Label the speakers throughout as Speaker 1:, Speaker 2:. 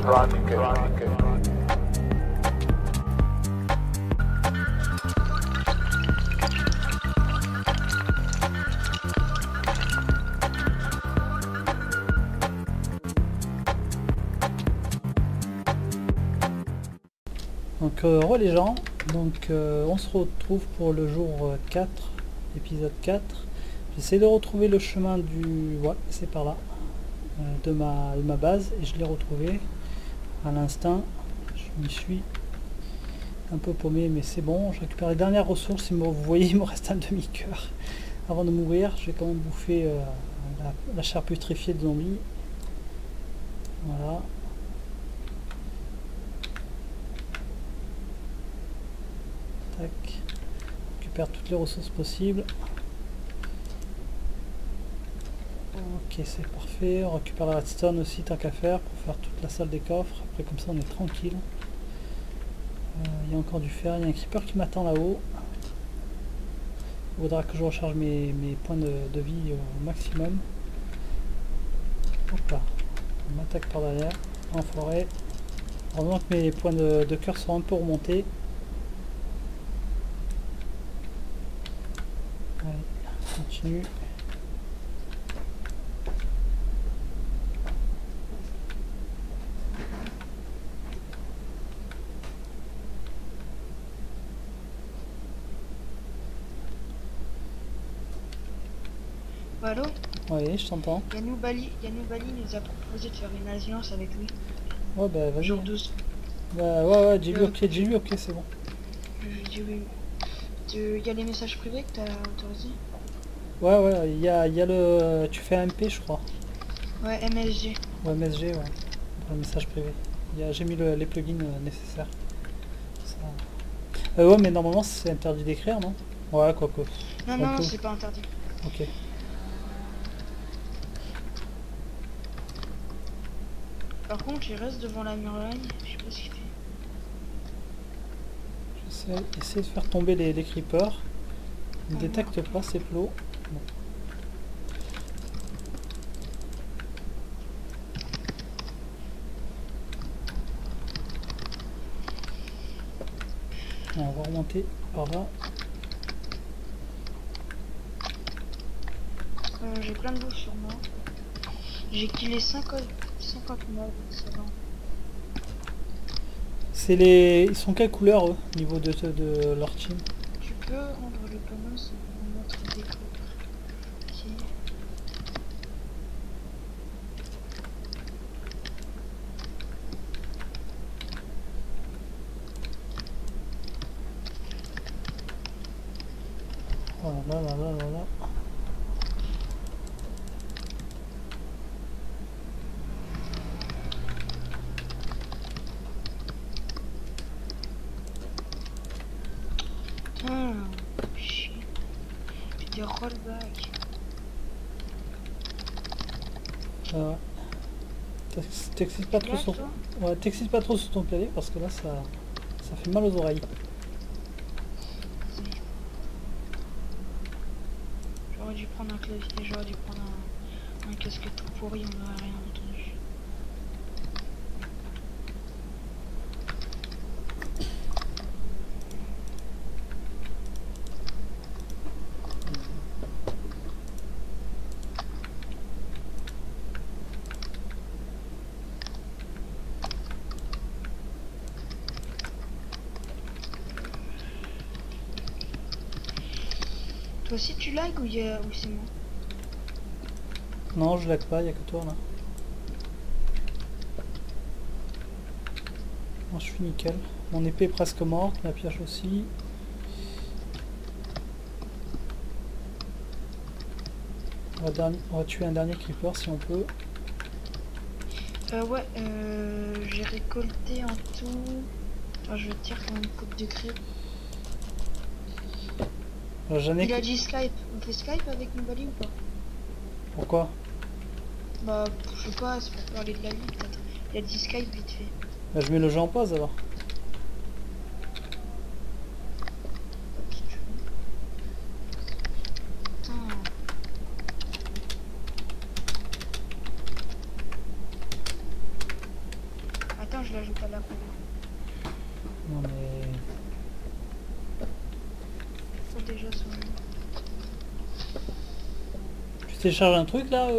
Speaker 1: Donc les gens, donc on se retrouve pour le jour 4, épisode 4. J'essaie de retrouver le chemin du... ouais, c'est par là, de ma base, et je l'ai retrouvé à l'instant. Je m'y suis un peu paumé, mais c'est bon, je récupère les dernières ressources. Vous voyez, il me reste un demi-cœur avant de mourir. Je vais quand même bouffer la chair putréfiée de zombies. Voilà. Tac. Récupère toutes les ressources possibles. Ok, c'est parfait. On récupère la redstone aussi, tant qu'à faire, pour faire toute la salle des coffres. Après, comme ça, on est tranquille. Il y a encore du fer. Il y a un creeper qui m'attend là-haut. Il faudra que je recharge mes points de vie au maximum. Hop là. On m'attaque par derrière, en forêt. Heureusement que mes points de cœur sont un peu remontés. Allez, on continue.
Speaker 2: Allô?
Speaker 1: Oui, je t'entends.
Speaker 2: Yanou Bali nous a proposé de faire une alliance avec lui.
Speaker 1: Ouais, bah vas-y.
Speaker 2: Jour 12.
Speaker 1: Bah ouais, j'ai lu ok, c'est bon.
Speaker 2: Je dis oui. Il y a les messages privés que t'as autorisé?
Speaker 1: Ouais, il y a le... Tu fais MP, je crois.
Speaker 2: Ouais, MSG.
Speaker 1: Ouais, MSG, ouais. Pour le message privé. J'ai mis les plugins nécessaires. Ça... ouais, mais normalement, c'est interdit d'écrire, non? Ouais, quoi que...
Speaker 2: Non, c'est pas interdit.
Speaker 1: Ok.
Speaker 2: Par contre, il reste devant la muraille. Je sais pas ce qu'il fait.
Speaker 1: J'essaie de faire tomber les creepers. Ils ne détectent pas ces plots. Bon. On va remonter par là.
Speaker 2: J'ai plein de bouffe sur moi. J'ai killé 50 mobs, c'est bon.
Speaker 1: C'est les... Ils sont quelle couleur, eux, au niveau de leur team?
Speaker 2: Tu peux rendre le panneau sans mettre des couleurs. Ok.
Speaker 1: Voilà.
Speaker 2: Shit. J'ai des rollbacks.
Speaker 1: T'excites pas trop sur... Ouais, t'excites pas trop sur ton clavier parce que là ça fait mal aux oreilles.
Speaker 2: J'aurais dû prendre un clavier, j'aurais dû prendre un casque tout pourri, on n'aurait rien entendu. Toi aussi tu lag ou c'est moi?
Speaker 1: Non, je lag pas, il n'y a que toi là. Moi je suis nickel. Mon épée est presque morte, ma pioche aussi. On va tuer un dernier creeper si on peut.
Speaker 2: Ouais, j'ai récolté en tout... Enfin, je vais te dire combien de coupes de creep. Il a dit Skype. On fait Skype avec Nubali ou pas?
Speaker 1: Pourquoi?
Speaker 2: Bah, je sais pas, c'est pour parler de la vie peut-être. Il a dit Skype vite fait.
Speaker 1: Bah, je mets le jeu en pause alors.
Speaker 2: attends, je l'ajoute à la roue.
Speaker 1: Non mais...
Speaker 2: Faut déjà son...
Speaker 1: Tu télécharges un truc là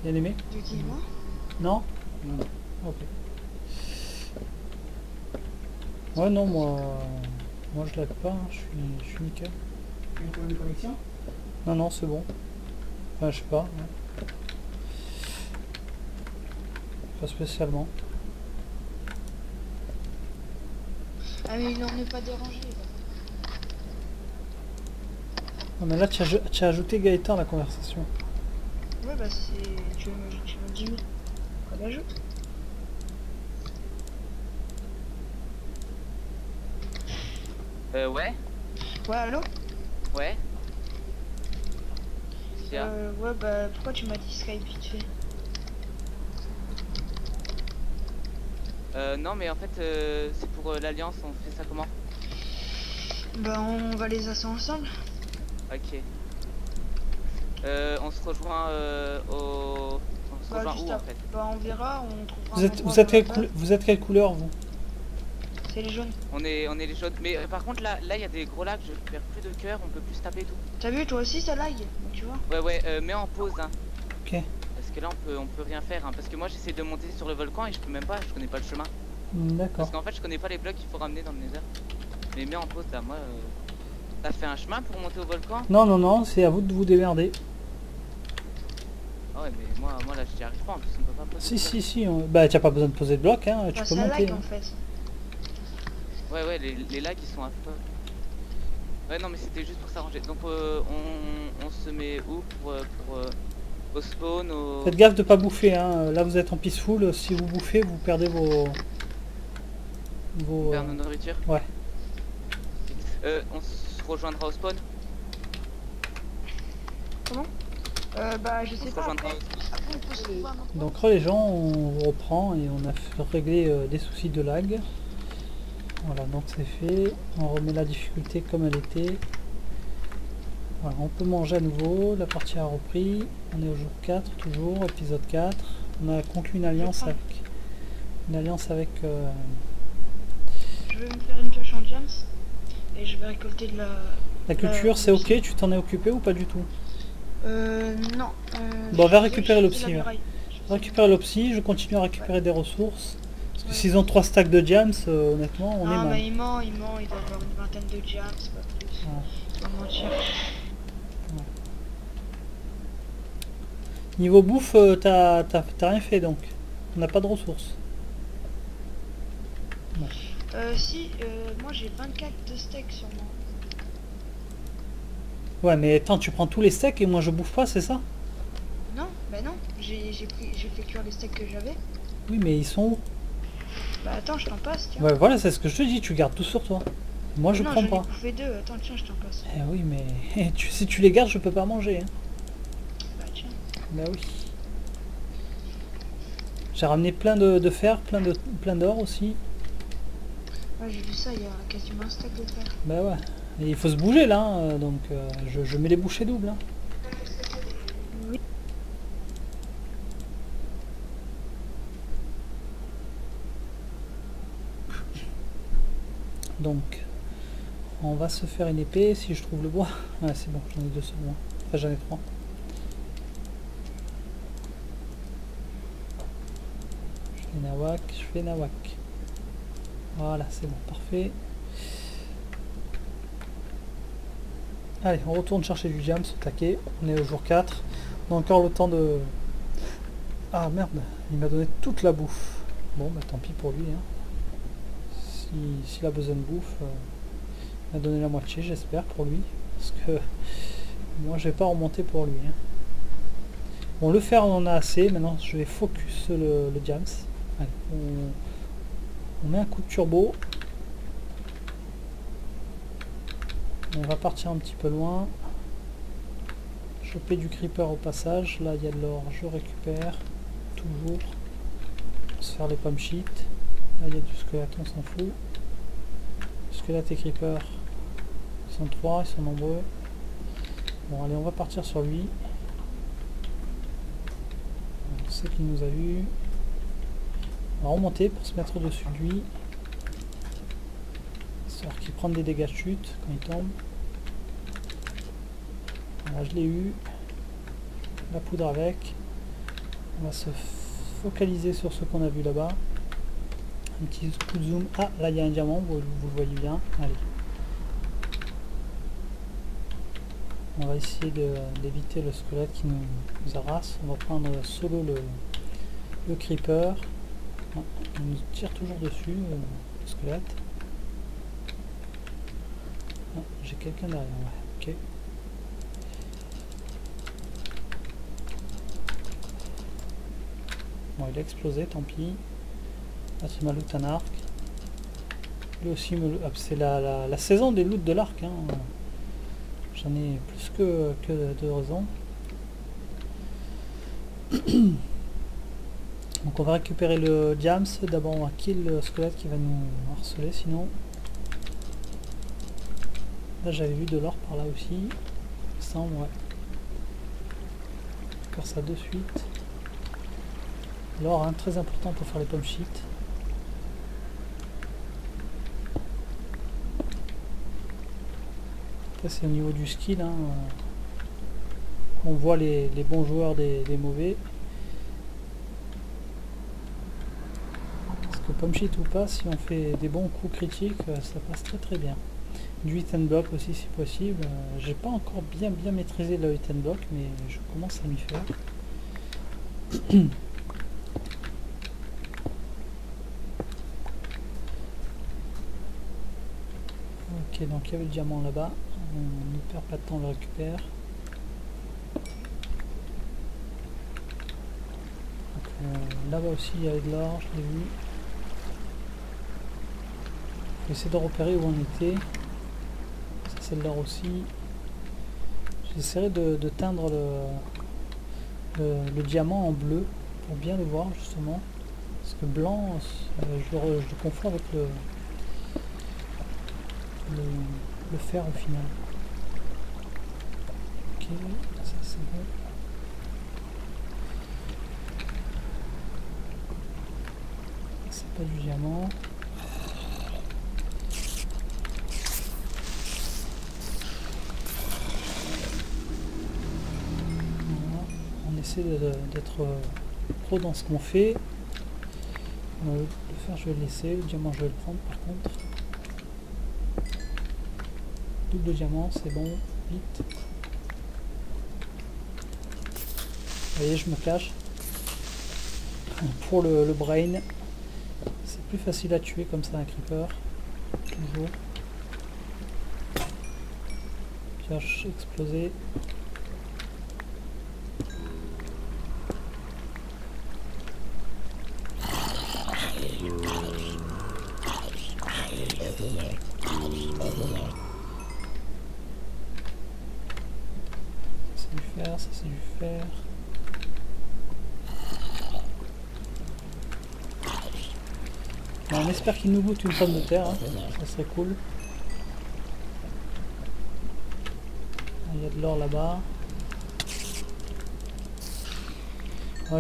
Speaker 1: Bien aimé?
Speaker 2: Dis-moi.
Speaker 1: Non? Non. Ok. Ouais non moi je lag pas, hein, je suis nickel.
Speaker 3: Un problème de connexion?
Speaker 1: Non c'est bon. Enfin je sais pas. Ouais. Pas spécialement.
Speaker 2: Ah mais il n'en est pas dérangé.
Speaker 1: Non mais là tu as ajouté Gaëtan à la conversation.
Speaker 2: Ouais bah c'est... Tu me dis où? On l'ajoute.
Speaker 4: Ouais.
Speaker 2: Ouais, allô?
Speaker 4: Ouais. Tiens.
Speaker 2: Ouais bah pourquoi tu m'as dit Skype vite fait?
Speaker 4: Non mais en fait c'est pour l'alliance, on fait ça comment?
Speaker 2: Bah on va les asseoir ensemble.
Speaker 4: Ok. On se rejoint On se
Speaker 2: Bah
Speaker 4: rejoint
Speaker 2: juste
Speaker 4: où en
Speaker 2: après.
Speaker 4: fait?
Speaker 2: Bah on verra, on trouvera
Speaker 1: Vous
Speaker 2: un
Speaker 1: êtes,
Speaker 2: endroit
Speaker 1: vous êtes,
Speaker 2: dans
Speaker 1: quelle,
Speaker 2: la
Speaker 1: couleur,
Speaker 2: base.
Speaker 1: vous êtes quelle couleur vous?
Speaker 2: C'est les jaunes.
Speaker 4: On est les jaunes. Mais par contre là il y a des gros lags, je perds plus de cœur, on peut plus se taper et tout.
Speaker 2: T'as vu toi aussi ça lag? Donc, tu vois.
Speaker 4: Ouais mets en pause hein.
Speaker 1: Ok.
Speaker 4: Parce que là on peut rien faire hein. Parce que moi j'essaie de monter sur le volcan et je peux même pas, je connais pas le chemin.
Speaker 1: D'accord.
Speaker 4: Parce qu'en fait je connais pas les blocs qu'il faut ramener dans le nether. Mais mets en pause là, moi t'as fait un chemin pour monter au volcan?
Speaker 1: Non, c'est à vous de vous démerder.
Speaker 4: Ah ouais mais moi là j'y arrive pas en plus, on peut pas poser.
Speaker 1: Si, bah tu n'as pas besoin de poser de bloc, hein, tu
Speaker 2: Bah,
Speaker 1: peux
Speaker 2: ça
Speaker 1: monter.
Speaker 2: lag en fait.
Speaker 4: Ouais les lags ils sont affreux. Ouais non mais c'était juste pour s'arranger. Donc on se met où pour au spawn au...
Speaker 1: Faites gaffe de pas bouffer, hein. Là vous êtes en peaceful, si vous bouffez vous perdez vos...
Speaker 4: vers nos nourritures.
Speaker 1: Ouais.
Speaker 4: On se rejoindra au spawn.
Speaker 2: Comment? Bah je
Speaker 4: On
Speaker 2: sais
Speaker 4: se
Speaker 2: pas.
Speaker 4: rejoindra
Speaker 2: Après,
Speaker 4: au...
Speaker 2: après on peut se trouver un endroit.
Speaker 1: Donc là les gens, on vous reprend et on a réglé des soucis de lag. Voilà, donc c'est fait. On remet la difficulté comme elle était. Voilà, on peut manger à nouveau. La partie a repris. On est au jour 4 toujours, épisode 4. On a conclu une alliance avec...
Speaker 2: Je vais me faire une pioche en diams et je vais récolter de la...
Speaker 1: La culture, c'est ok, tu t'en es occupé ou pas du tout?
Speaker 2: Non.
Speaker 1: Bon, on va
Speaker 2: je
Speaker 1: récupérer
Speaker 2: faisais
Speaker 1: l'opsie,
Speaker 2: la
Speaker 1: ouais.
Speaker 2: muraille.
Speaker 1: Je récupère l'opsie, je continue à récupérer des ressources. Parce que
Speaker 2: Ouais.
Speaker 1: s'ils ont 3 stacks de diams, honnêtement, on est
Speaker 2: Non
Speaker 1: mal.
Speaker 2: mais il ment, il doit avoir une vingtaine de diams, pas plus.
Speaker 1: Ouais.
Speaker 2: Il va mentir.
Speaker 1: Niveau bouffe, t'as rien fait donc. On n'a pas de ressources.
Speaker 2: Si, moi j'ai 24 de steaks sur moi.
Speaker 1: Ouais, mais attends, tu prends tous les steaks et moi je bouffe pas, c'est ça?
Speaker 2: Non, bah non, j'ai fait cuire les steaks que j'avais.
Speaker 1: Oui, mais ils sont où?
Speaker 2: Bah attends, je t'en passe, tiens.
Speaker 1: Ouais, voilà, c'est ce que je te dis, tu gardes tout sur toi. Moi je
Speaker 2: non,
Speaker 1: prends
Speaker 2: j'en ai
Speaker 1: pas.
Speaker 2: bouffé 2, attends, tiens, je t'en passe.
Speaker 1: Eh oui, mais si tu les gardes, je peux pas manger. Hein.
Speaker 2: Bah tiens.
Speaker 1: Bah oui. J'ai ramené plein de fer, plein d'or aussi.
Speaker 2: Ouais, j'ai vu ça, il y a quasiment un stack de fer.
Speaker 1: Bah ouais. Et il faut se bouger là, hein, donc je mets les bouchées doubles. Hein.
Speaker 2: Oui.
Speaker 1: Donc, on va se faire une épée si je trouve le bois. Ouais, c'est bon, j'en ai 2 sur moi. Enfin, j'en ai 3. Je fais nawak. Voilà, c'est bon, parfait. Allez, on retourne chercher du diams au taquet. On est au jour 4. On a encore le temps de... Ah merde, il m'a donné toute la bouffe. Bon, bah tant pis pour lui. Hein. S'il a besoin de bouffe, il m'a donné la moitié, j'espère, pour lui. Parce que moi, je vais pas remonter pour lui. Hein. Bon, le fer, on en a assez. Maintenant, je vais focus le diams. Allez, on met un coup de turbo. On va partir un petit peu loin. Choper du creeper au passage. Là, il y a de l'or, je récupère. Toujours. Pour se faire les pommes shit. Là, il y a du squelette, on s'en fout. Squelette et creeper. Ils sont 3, ils sont nombreux. Bon, allez, on va partir sur lui. On sait qu'il nous a vu. On va remonter pour se mettre au-dessus de lui. Histoire qu'il prenne des dégâts de chute quand il tombe. Voilà, je l'ai eu. La poudre avec. On va se focaliser sur ce qu'on a vu là-bas. Un petit coup de zoom. Ah, là il y a un diamant, vous le voyez bien. Allez. On va essayer d'éviter le squelette qui nous harasse. On va prendre solo le creeper. Ah, il nous tire toujours dessus, le squelette. Ah, j'ai quelqu'un derrière, ouais. Ok. Bon, il a explosé, tant pis. Ah, c'est ma loot un arc. Lui aussi, c'est la saison des loots de l'arc. Hein. J'en ai plus que de raisons. Donc on va récupérer le diams. D'abord on va kill le squelette qui va nous harceler sinon. Là j'avais vu de l'or par là aussi. Il me semble, ouais. Je vais faire ça de suite. L'or, hein, très important pour faire les pommes shit. Après c'est au niveau du skill. Hein, on voit les bons joueurs des mauvais. Pomme shit ou pas, si on fait des bons coups critiques, ça passe très très bien. Du hit and block aussi si possible. J'ai pas encore bien maîtrisé le hit and block, mais je commence à m'y faire. Ok, donc il y avait le diamant là-bas. On ne perd pas de temps, on le récupère. Là-bas aussi il y avait de l'or, je l'ai vu. Essayer de repérer où on était. Ça c'est de l'or aussi. J'essaierai de teindre le diamant en bleu pour bien le voir justement. Parce que blanc, je le confonds avec le fer au final. Ok, ça c'est bon. C'est pas du diamant. D'être pro dans ce qu'on fait. Le fer je vais le laisser, le diamant je vais le prendre par contre. Double diamant, c'est bon, vite. Vous voyez, je me cache. Pour le brain, c'est plus facile à tuer comme ça un creeper. Toujours. Cherche exploser. Ça c'est du fer. Bon, on espère qu'il nous goûte une pomme de terre, hein. Ça serait cool. Il y a de l'or là-bas.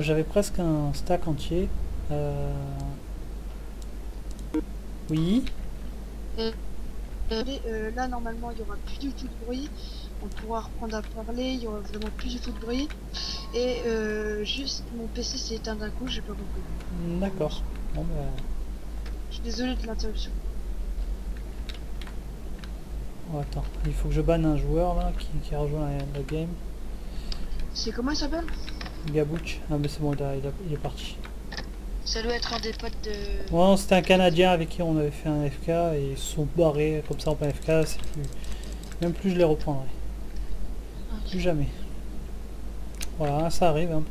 Speaker 1: J'avais presque un stack entier. Oui.
Speaker 5: Là normalement il n'y aura plus du tout de bruit. On pourra reprendre à parler, il y aura vraiment plus du tout de bruit. Et juste mon PC s'est éteint d'un coup, j'ai pas compris.
Speaker 1: D'accord. Bon, bah...
Speaker 5: Je suis désolé de l'interruption.
Speaker 1: Oh, attends, il faut que je banne un joueur là qui a rejoint la game.
Speaker 5: C'est comment il s'appelle?
Speaker 1: Gabouch. Ah mais c'est bon, il est parti.
Speaker 5: Ça doit être un des potes de...
Speaker 1: Bon, c'était un Canadien avec qui on avait fait un FK et ils se sont barrés comme ça en plein FK, c'est plus... Même plus je les reprendrai.
Speaker 5: Okay.
Speaker 1: Plus jamais. Voilà, ça arrive hein,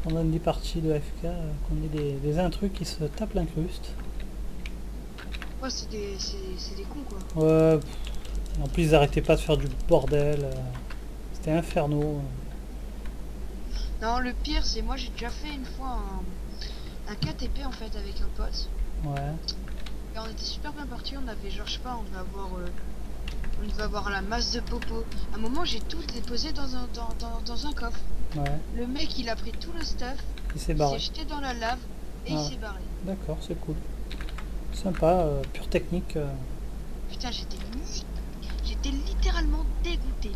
Speaker 1: pendant des parties de FK qu'on ait des intrus qui se tapent l'incruste.
Speaker 5: Ouais, c'est des cons quoi.
Speaker 1: Ouais, en plus ils arrêtaient pas de faire du bordel. C'était inferno.
Speaker 5: Non, le pire c'est moi j'ai déjà fait une fois un KTP en fait avec un pote.
Speaker 1: Ouais.
Speaker 5: Et on était super bien parti, on avait genre je sais pas, on devait avoir la masse de popo. À un moment j'ai tout déposé dans un coffre.
Speaker 1: Ouais.
Speaker 5: Le mec il a pris tout le stuff,
Speaker 1: Il s'est
Speaker 5: il
Speaker 1: barré.
Speaker 5: s'est jeté dans la lave et il s'est barré.
Speaker 1: D'accord, c'est cool. Sympa, pure technique.
Speaker 5: Putain, j'étais littéralement dégoûté.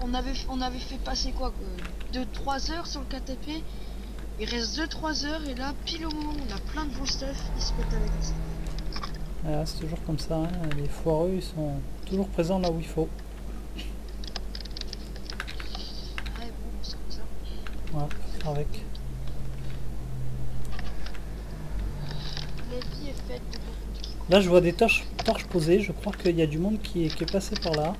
Speaker 5: On avait fait passer quoi 2-3 heures sur le KTP. Il reste 2-3 heures et là, pile au moment où on a plein de beaux stuff, il se pète avec ça.
Speaker 1: Voilà, c'est toujours comme ça, hein. Les foireux ils sont toujours présents là où il faut.
Speaker 5: Ouais, bon, c'est comme ça.
Speaker 1: Voilà, faut faire avec.
Speaker 5: La vie est faite de beaucoup de quiconques.
Speaker 1: Là je vois des torches posées, je crois qu'il y a du monde qui est passé par là.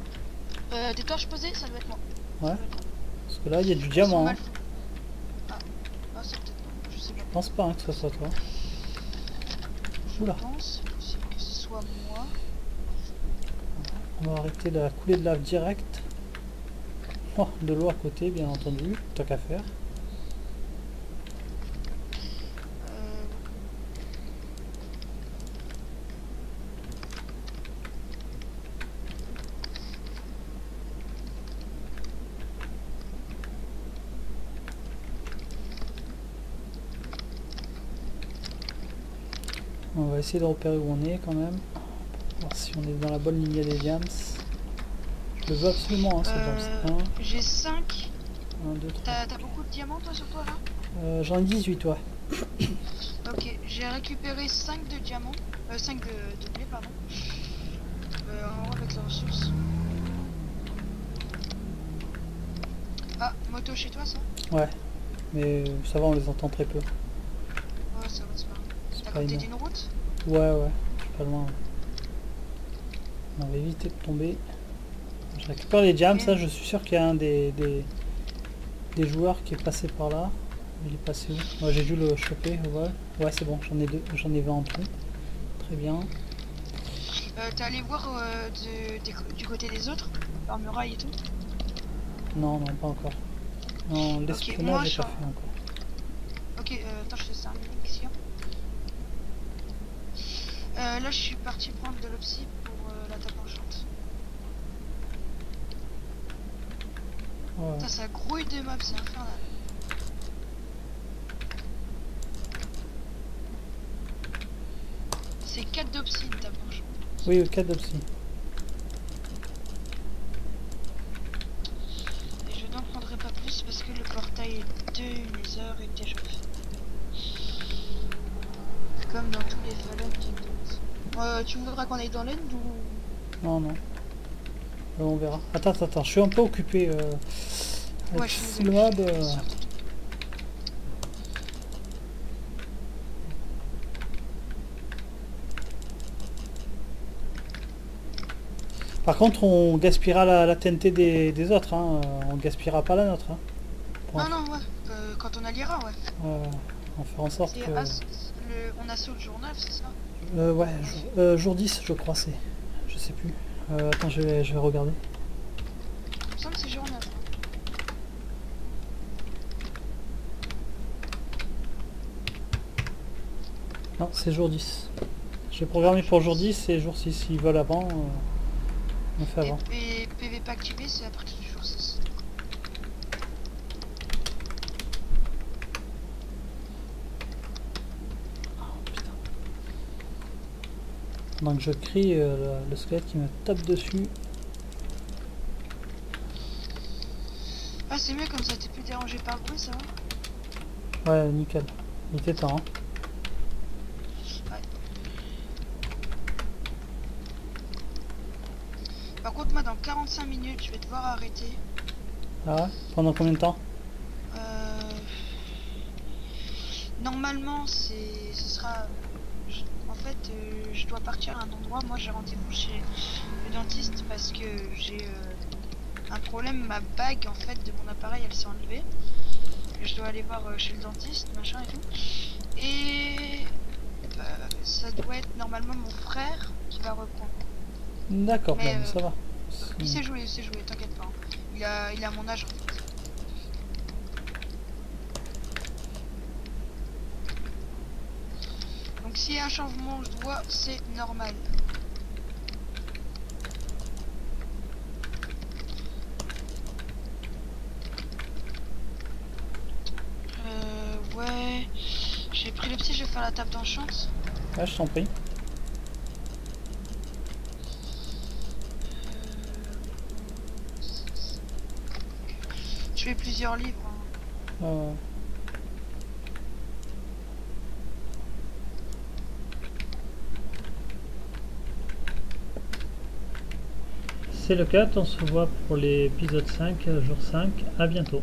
Speaker 5: Des torches posées, ça doit être moi.
Speaker 1: Ouais.
Speaker 5: Ça doit être moi.
Speaker 1: Parce que là il y a du
Speaker 5: Ils sont
Speaker 1: diamant.
Speaker 5: mal
Speaker 1: Hein.
Speaker 5: foutus. Ah, c'est peut-être moi, je sais pas.
Speaker 1: Je pense pas hein, que ce soit toi.
Speaker 5: Je
Speaker 1: Oula.
Speaker 5: pense aussi que ce soit moi.
Speaker 1: On va arrêter la coulée de lave directe. Oh, de l'eau à côté bien entendu, tant qu'à faire. On va essayer de repérer où on est quand même. Voir si on est dans la bonne lignée des diams. Je le veux absolument, hein, ce diams.
Speaker 5: J'ai 5.
Speaker 1: 1, 2, 3.
Speaker 5: T'as beaucoup de diamants toi sur toi là?
Speaker 1: J'en ai 18, ouais.
Speaker 5: Ok, j'ai récupéré 5 de diamants. 5 de blé, pardon. En haut avec la ressource. Ah, moto chez toi ça?
Speaker 1: Ouais. Mais ça va, on les entend très peu.
Speaker 5: Ouais, ça va, c'est pas grave.
Speaker 1: C'est
Speaker 5: T'as
Speaker 1: pas
Speaker 5: côté
Speaker 1: énorme.
Speaker 5: d'une route?
Speaker 1: Ouais, ouais. Je suis pas loin. Ouais. On va éviter de tomber. Je récupère les diams,
Speaker 5: Ok.
Speaker 1: ça je suis sûr qu'il y a un des joueurs qui est passé par là. Il est passé où? Ouais, j'ai dû le choper au vol. Ouais, c'est bon, j'en ai 2, j'en ai 20 en tout. Très bien.
Speaker 5: T'es allé voir du côté des autres? Leur muraille et tout?
Speaker 1: Non, non, pas encore. Non,
Speaker 5: moi,
Speaker 1: l'espionnage
Speaker 5: je
Speaker 1: j'ai pas
Speaker 5: suis-
Speaker 1: fait encore.
Speaker 5: Ok, attends, je te sers une mission. Là, je suis parti prendre de l'opsie pour la table enchante.
Speaker 1: Ouais.
Speaker 5: Putain, ça grouille de mobs, c'est infernal. C'est 4 d'opsie une table enchante.
Speaker 1: Oui, 4 d'opsie.
Speaker 5: Et je n'en prendrai pas plus parce que le portail est 2 Nether est déjà fait. Comme dans tous les Fallout Kingdoms. Tu voudras qu'on aille dans l'end ou...
Speaker 1: Non, non. On verra. Attends, je suis un peu occupé. Avec
Speaker 5: Ouais, je suis
Speaker 1: full
Speaker 5: désolée,
Speaker 1: mode.
Speaker 5: je suis
Speaker 1: Par contre, on gaspillera la TNT des autres. Hein. On gaspillera pas la nôtre. Hein. Pour
Speaker 5: Non, non, ouais. Quand on alliera, ouais.
Speaker 1: on va faire en sorte
Speaker 5: C'est
Speaker 1: que...
Speaker 5: on a saut le jour 9, c'est ça?
Speaker 1: Ouais, jour 10, je crois, c'est. Je sais plus. Attends, je vais regarder.
Speaker 5: Il me semble que c'est jour 9. Hein.
Speaker 1: Non, c'est jour 10. J'ai programmé pour jour 10 et jour 6. S'ils veulent avant, on fait avant.
Speaker 5: Et PV pas activé, c'est à partir du jour 6.
Speaker 1: Putain. Donc je crie le squelette qui me tape dessus.
Speaker 5: Ah, c'est mieux comme ça, t'es plus dérangé par le bruit, ça va?
Speaker 1: Ouais, nickel. Il était temps. Hein.
Speaker 5: Par contre, moi, dans 45 minutes, je vais devoir arrêter.
Speaker 1: Ah ouais? Pendant combien de temps?
Speaker 5: Normalement, ce sera... En fait, je dois partir à un endroit. Moi, j'ai rendez-vous chez le dentiste parce que j'ai un problème. Ma bague, en fait, de mon appareil, elle s'est enlevée. Je dois aller voir chez le dentiste, machin et tout. Et ça doit être normalement mon frère qui va reprendre.
Speaker 1: D'accord,
Speaker 5: Mais,
Speaker 1: ben, ça va.
Speaker 5: Il sait jouer, t'inquiète pas. Hein. Il a mon âge en fait. Donc s'il y a un changement de voix, c'est normal. Ouais. J'ai pris le psy, je vais faire la table d'enchante.
Speaker 1: Ah, je t'en prie.
Speaker 5: Je fais plusieurs livres. Hein.
Speaker 1: Euh, C'est le 4, on se voit pour l'épisode 5, jour 5. À bientôt.